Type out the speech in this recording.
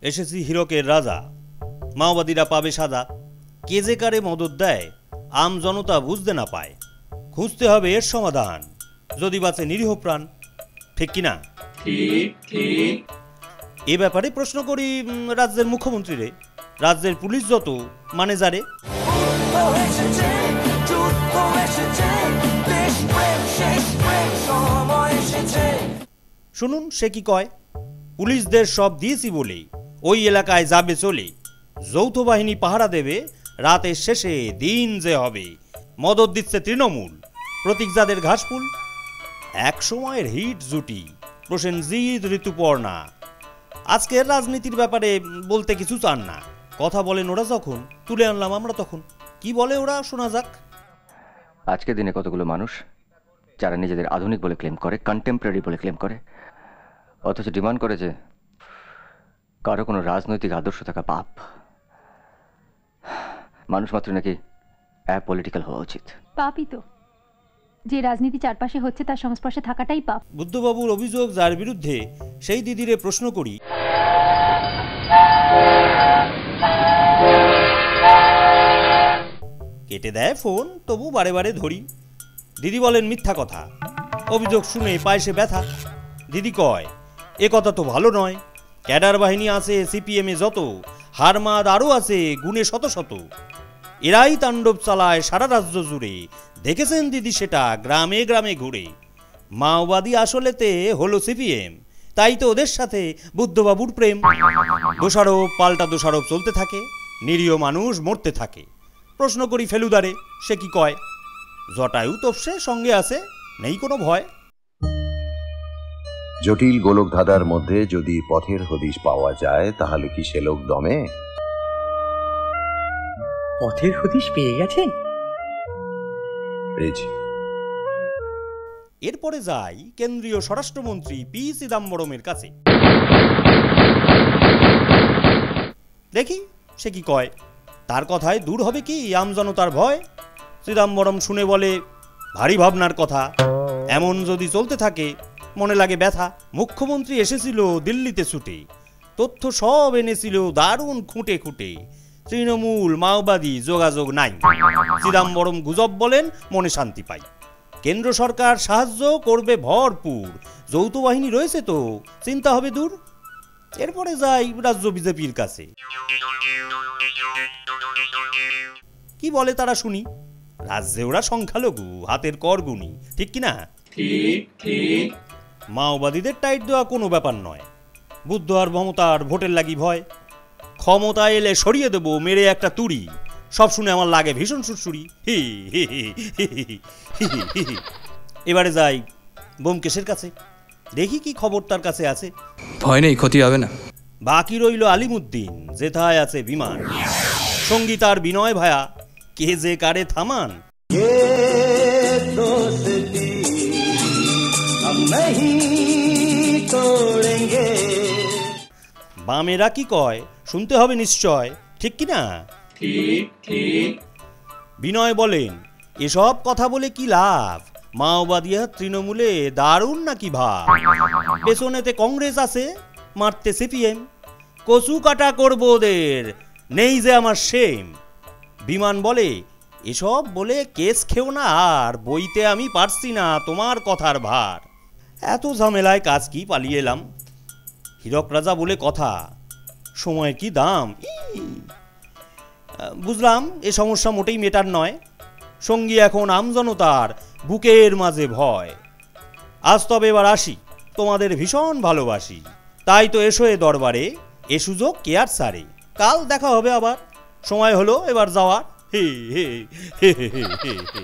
এসেছি হীরকের রাজা, মাওবাদীরা পাবে সাজা। কে যে কারে মদত দেয় আম জনতা বুঝতে না পায়। খুঁজতে হবে এর সমাধান, যদি বাঁচে নিরীহ প্রাণ। ঠিক কিনা? ঠিক ঠিক। এ ব্যাপারে প্রশ্ন করি রাজ্যের মুখ্যমন্ত্রীরে, রাজ্যের পুলিশ যত মানে যারে। শুনুন সে কি কয়। পুলিশদের সব দিয়েছি বলে ওই এলাকায় যাবে চলে, যৌথ বাহিনী পাহারা দেবে রাতের শেষে দিন যে হবে। মদত দিচ্ছে তৃণমূল, প্রতীক যাদের ঘাসফুল। এক সময়ের হিট জুটি প্রসেনজিৎ, ঋতুপর্ণা। আজকের রাজনীতির ব্যাপারে বলতে কিছু চান না, কথা বলেন ওরা যখন, তুলে আনলাম আমরা তখন। কি বলে ওরা শোনা যাক। আজকের দিনে কতগুলো মানুষ যারা নিজেদের আধুনিক বলে ক্লেম করে, কন্টেম্পোরারি বলে ক্লেম করে, অথচ ডিমান্ড করে যে কারো কোনো রাজনৈতিক আদর্শ থাকা পাপ। মানুষ মাত্র নাকি অ্যাপলিটিক্যাল হওয়া উচিত। পাপই তো, যে রাজনীতি চারপাশে হচ্ছে তার সংস্পর্শে থাকাটাই পাপ। বুদ্ধবাবুর অভিযোগ যার বিরুদ্ধে, সেই দিদিরে প্রশ্ন করি। কেটে দেয় ফোন, তবু বারে বারে ধরি। দিদি বলেন মিথ্যা কথা, অভিযোগ শুনে পায় সে ব্যথা। দিদি কয় এ কথা তো ভালো নয়, ক্যাডার বাহিনী আছে সিপিএম এ যত, হারমাদ আরও আছে গুণে শত শত। এরাই তাণ্ডব চালায় সারা রাজ্য জুড়ে, দেখেছেন দিদি সেটা গ্রামে গ্রামে ঘুরে। মাওবাদী আসলেতে হলো সিপিএম, তাই তো ওদের সাথে বুদ্ধবাবুর প্রেম। দোষারোপ পাল্টা দোষারোপ চলতে থাকে, নিরীহ মানুষ মরতে থাকে। প্রশ্ন করি ফেলুদারে, সে কি কয়। জটায়ু তপসে সঙ্গে আছে, নেই কোনো ভয়। জটিল গোলক ধাঁধার মধ্যে যদি পথের হদিশ পাওয়া যায়, তাহলে কি সে লোক দমে? পথের হদিশ পেয়ে গেছেন? এরপরে যাই কেন্দ্রীয় স্বরাষ্ট্রমন্ত্রী পি চিদাম্বরমের কাছে, দেখি সে কি কয়। তার কথায় দূর হবে কি আমজনতার ভয়। চিদাম্বরম শুনে বলে ভারী ভাবনার কথা, এমন যদি চলতে থাকে মনে লাগে ব্যথা। মুখ্যমন্ত্রী এসেছিল দিল্লিতে ছুটে, তথ্য সব এনেছিল দারুণ খুঁটে খুঁটে। তৃণমূল মাওবাদী যোগাযোগ নাই। চিদাম্বরম গুজব বলেন, মনে শান্তি পাই। কেন্দ্র সরকার সাহায্য করবে ভরপুর, যৌথ বাহিনী রয়েছে তো, চিন্তা হবে দূর। এরপরে যাই রাজ্য বিজেপির কাছে, কি বলে তারা শুনি। রাজ্যে ওরা সংখ্যালঘু, হাতের করগুনি, ঠিক কিনা? ঠিক ঠিক। মাওবাদীদের টাইট দেওয়া কোনো ব্যাপার নয়, বুদ্ধ আর মমতার ভোটের লাগি ভয়। ক্ষমতা এলে সরিয়ে দেবো মেরে একটা তুড়ি, সব শুনে আমার লাগে ভীষণ সুরসুরি। এবারে যাই ব্যোমকেশের কাছে, দেখি কি খবর তার কাছে আছে। ভয় নেই, ক্ষতি হবে না। বাকি রইল আলিমুদ্দিন, যেথায় আছে বিমান। সঙ্গী তার বিনয় ভায়া, কে যে কারে থামান। বামেরা কি কয় শুনতে হবে নিশ্চয়, ঠিক কিনা? ঠিক ঠিক। বিনয় বলেন এসব কথা বলে কি লাভ, মাওবাদী আর তৃণমূলে দারুণ নাকি ভাব। পেছনেতে কংগ্রেস আছে, মারতে সিপিএম। কচু কাটা করবো ওদের, নেই যে আমার সেম। বিমান বলে এসব বলে কেস খেও না আর, বইতে আমি পারছি না তোমার কথার ভার। এত ঝামেলায় কাজ কি পালিয়ে এলাম। হীরক রাজা বলে কথা, সময়ের কি দাম। বুঝলাম এ সমস্যা মোটেই মেটার নয়। সঙ্গী এখন আমজনতার বুকের মাঝে ভয়। আজ তবে এবার আসি, তোমাদের ভীষণ ভালোবাসি। তাই তো এসো এ দরবারে, এ সুযোগ কে আর সারে। কাল দেখা হবে আবার, সময় হলো এবার যাওয়ার। হে হে হে হে হে হে।